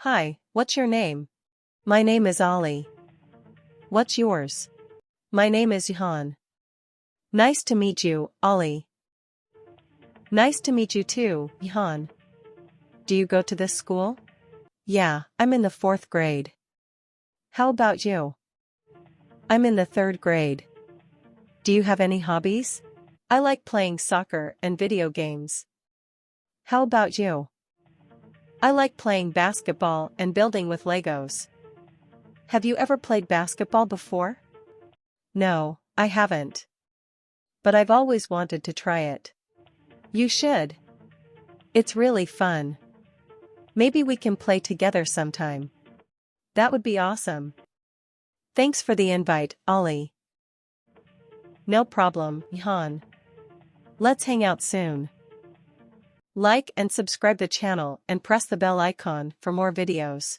Hi, what's your name? My name is Ollie. What's yours? My name is Johan. Nice to meet you, Ollie. Nice to meet you too, Johan. Do you go to this school? Yeah, I'm in the 4th grade. How about you? I'm in the 3rd grade. Do you have any hobbies? I like playing soccer and video games. How about you? I like playing basketball and building with Legos. Have you ever played basketball before? No, I haven't. But I've always wanted to try it. You should. It's really fun. Maybe we can play together sometime. That would be awesome. Thanks for the invite, Ollie. No problem, Johan. Let's hang out soon. Like and subscribe the channel and press the bell icon for more videos.